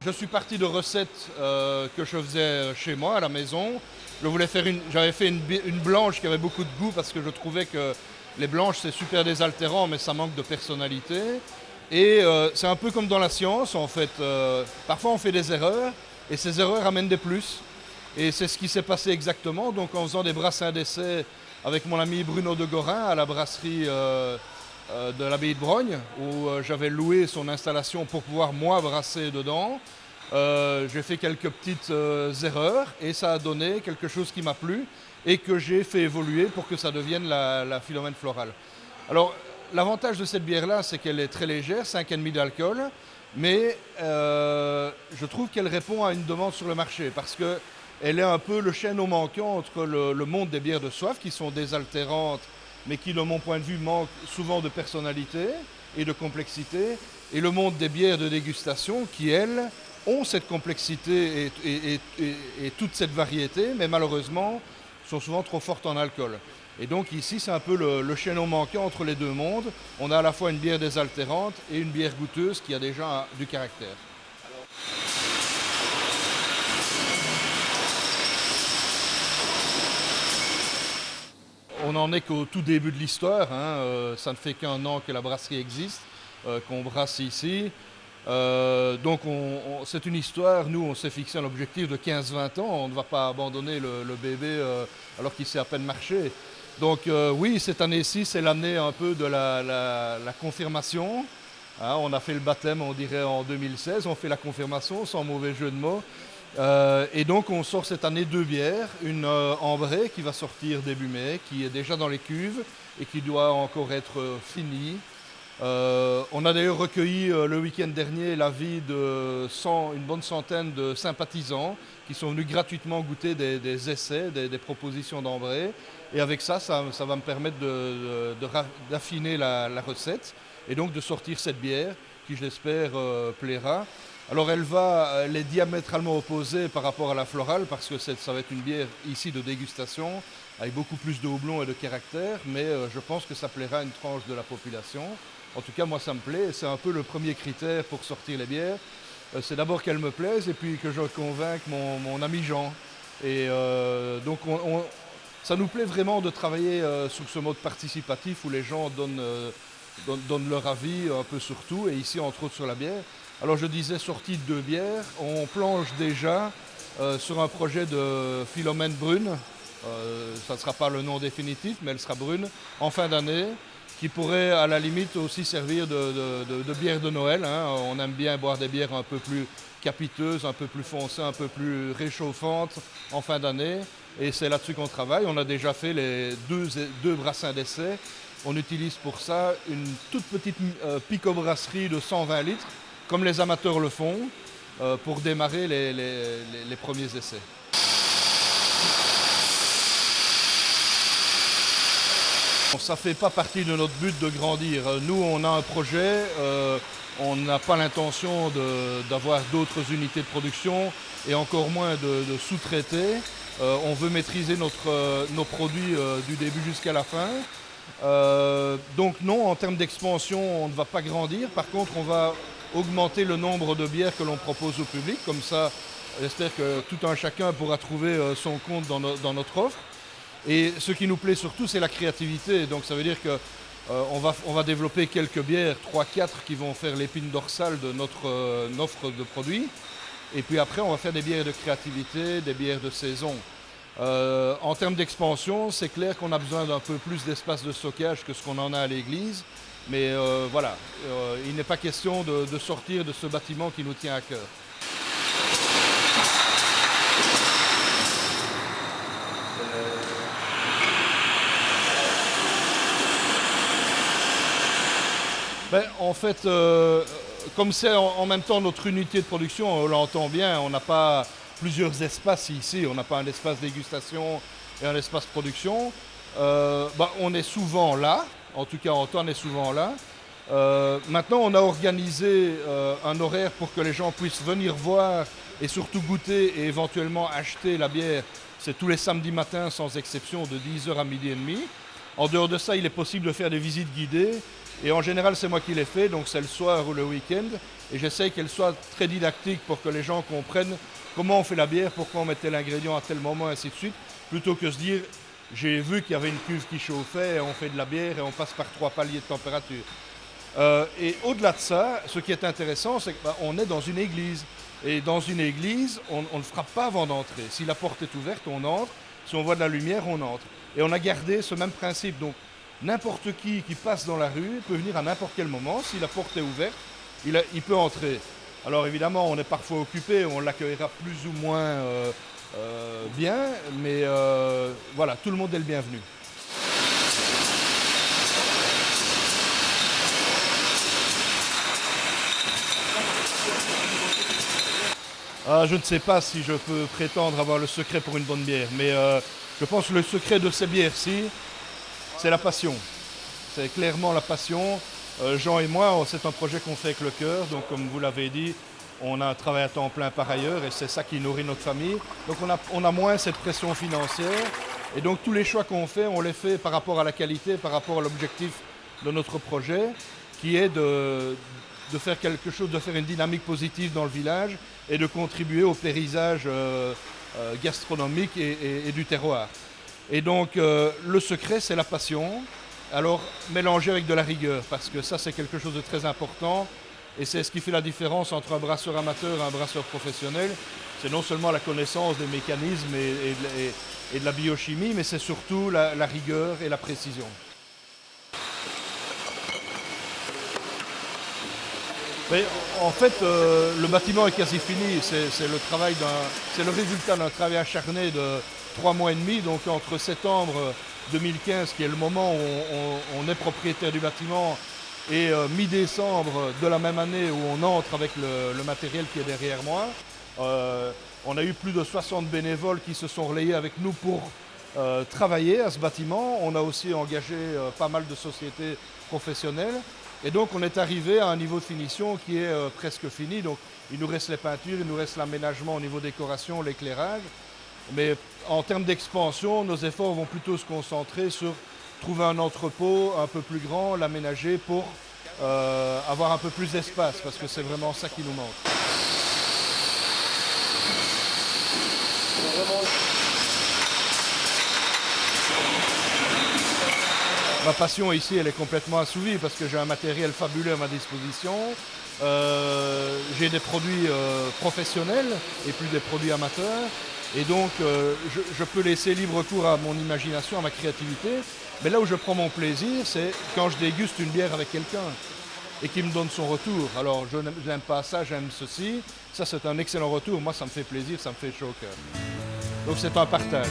Je suis parti de recettes que je faisais chez moi à la maison. J'avais fait une blanche qui avait beaucoup de goût parce que je trouvais que les blanches c'est super désaltérant mais ça manque de personnalité. Et c'est un peu comme dans la science en fait. Parfois on fait des erreurs et ces erreurs amènent des plus. Et c'est ce qui s'est passé exactement. Donc en faisant des brassins d'essai avec mon ami Bruno de Gorin à la brasserie de l'abbaye de Brogne, où j'avais loué son installation pour pouvoir moi brasser dedans. J'ai fait quelques petites erreurs et ça a donné quelque chose qui m'a plu et que j'ai fait évoluer pour que ça devienne la Philomène florale. Alors l'avantage de cette bière-là, c'est qu'elle est très légère, 5,5 d'alcool, mais je trouve qu'elle répond à une demande sur le marché parce qu'elle est un peu le chaînon manquant entre le monde des bières de soif qui sont désaltérantes mais qui, de mon point de vue, manquent souvent de personnalité et de complexité, et le monde des bières de dégustation qui, elles, ont cette complexité et toute cette variété, mais malheureusement, sont souvent trop fortes en alcool. Et donc ici, c'est un peu le chaînon manquant entre les deux mondes. On a à la fois une bière désaltérante et une bière goûteuse qui a déjà du caractère. On n'en est qu'au tout début de l'histoire, hein. Ça ne fait qu'un an que la brasserie existe, qu'on brasse ici. Donc c'est une histoire, nous on s'est fixé un objectif de 15-20 ans, on ne va pas abandonner le bébé alors qu'il sait à peine marcher. Donc oui, cette année-ci c'est l'année un peu de la confirmation. Hein, on a fait le baptême, on dirait en 2016, on fait la confirmation sans mauvais jeu de mots. Et donc on sort cette année 2 bières, une ambrée qui va sortir début mai, qui est déjà dans les cuves et qui doit encore être finie. On a d'ailleurs recueilli le week-end dernier l'avis de une bonne centaine de sympathisants qui sont venus gratuitement goûter des essais, des propositions d'ambrée. Et avec ça va me permettre d'affiner la recette et donc de sortir cette bière qui, je l'espère, plaira. Alors elle est diamétralement opposée par rapport à la florale parce que ça va être une bière ici de dégustation avec beaucoup plus de houblon et de caractère, mais je pense que ça plaira à une tranche de la population. En tout cas, moi ça me plaît et c'est un peu le premier critère pour sortir les bières. C'est d'abord qu'elles me plaisent et puis que je convainque mon ami Jean. Et donc ça nous plaît vraiment de travailler sur ce mode participatif où les gens donnent leur avis un peu sur tout et ici entre autres sur la bière. Alors je disais sortie de 2 bières, on planche déjà sur un projet de Philomène brune, ça ne sera pas le nom définitif mais elle sera brune en fin d'année, qui pourrait à la limite aussi servir de bière de Noël. Hein. On aime bien boire des bières un peu plus capiteuses, un peu plus foncées, un peu plus réchauffantes en fin d'année et c'est là-dessus qu'on travaille. On a déjà fait les deux brassins d'essai. On utilise pour ça une toute petite picobrasserie de 120 litres, comme les amateurs le font, pour démarrer les premiers essais. Ça ne fait pas partie de notre but de grandir. Nous, on a un projet, on n'a pas l'intention d'avoir d'autres unités de production et encore moins de sous-traiter. On veut maîtriser nos produits du début jusqu'à la fin. Donc non, en termes d'expansion, on ne va pas grandir. Par contre, on va augmenter le nombre de bières que l'on propose au public. Comme ça, j'espère que tout un chacun pourra trouver son compte dans notre offre. Et ce qui nous plaît surtout, c'est la créativité. Donc ça veut dire qu'on va développer quelques bières, 3-4 qui vont faire l'épine dorsale de notre offre de produits. Et puis après, on va faire des bières de créativité, des bières de saison. En termes d'expansion, c'est clair qu'on a besoin d'un peu plus d'espace de stockage que ce qu'on en a à l'église. Mais voilà, il n'est pas question de sortir de ce bâtiment qui nous tient à cœur. En fait, comme c'est en même temps notre unité de production, on l'entend bien, on n'a pas plusieurs espaces ici, on n'a pas un espace dégustation et un espace production. On est souvent là, en tout cas Antoine est souvent là. Maintenant on a organisé un horaire pour que les gens puissent venir voir et surtout goûter et éventuellement acheter la bière. C'est tous les samedis matins sans exception de 10h à 12h30. En dehors de ça, il est possible de faire des visites guidées. Et en général, c'est moi qui les fais, donc c'est le soir ou le week-end. Et j'essaye qu'elles soient très didactiques pour que les gens comprennent comment on fait la bière, pourquoi on met tel ingrédient à tel moment, et ainsi de suite. Plutôt que se dire, j'ai vu qu'il y avait une cuve qui chauffait, et on fait de la bière et on passe par 3 paliers de température. Et au-delà de ça, ce qui est intéressant, c'est qu'on est dans une église. Et dans une église, on ne frappe pas avant d'entrer. Si la porte est ouverte, on entre. Si on voit de la lumière, on entre. Et on a gardé ce même principe. Donc, n'importe qui passe dans la rue peut venir à n'importe quel moment. Si la porte est ouverte, il peut entrer. Alors évidemment, on est parfois occupé, on l'accueillera plus ou moins bien, mais voilà, tout le monde est le bienvenu. Je ne sais pas si je peux prétendre avoir le secret pour une bonne bière, mais je pense que le secret de ces bières-ci, c'est la passion. C'est clairement la passion. Jean et moi, c'est un projet qu'on fait avec le cœur, donc comme vous l'avez dit, on a un travail à temps plein par ailleurs et c'est ça qui nourrit notre famille. Donc on a moins cette pression financière et donc tous les choix qu'on fait, on les fait par rapport à la qualité, par rapport à l'objectif de notre projet, qui est de faire quelque chose, de faire une dynamique positive dans le village et de contribuer au paysage gastronomique et du terroir. Et donc le secret, c'est la passion. Alors mélanger avec de la rigueur, parce que ça c'est quelque chose de très important et c'est ce qui fait la différence entre un brasseur amateur et un brasseur professionnel. C'est non seulement la connaissance des mécanismes et de la biochimie, mais c'est surtout la rigueur et la précision. Mais en fait, le bâtiment est quasi fini. C'est le résultat d'un travail acharné de 3 mois et demi, donc entre septembre 2015, qui est le moment où on est propriétaire du bâtiment, et mi-décembre de la même année où on entre avec le matériel qui est derrière moi. On a eu plus de 60 bénévoles qui se sont relayés avec nous pour travailler à ce bâtiment. On a aussi engagé pas mal de sociétés professionnelles. Et donc on est arrivé à un niveau de finition qui est presque fini. Donc il nous reste les peintures, il nous reste l'aménagement au niveau décoration, l'éclairage. Mais en termes d'expansion, nos efforts vont plutôt se concentrer sur trouver un entrepôt un peu plus grand, l'aménager pour avoir un peu plus d'espace, parce que c'est vraiment ça qui nous manque. Ma passion ici, elle est complètement assouvie parce que j'ai un matériel fabuleux à ma disposition. J'ai des produits professionnels et plus des produits amateurs. Et donc, je peux laisser libre cours à mon imagination, à ma créativité. Mais là où je prends mon plaisir, c'est quand je déguste une bière avec quelqu'un et qu'il me donne son retour. Alors, je n'aime pas ça, j'aime ceci. Ça, c'est un excellent retour. Moi, ça me fait plaisir, ça me fait chaud au cœur. Donc, c'est un partage.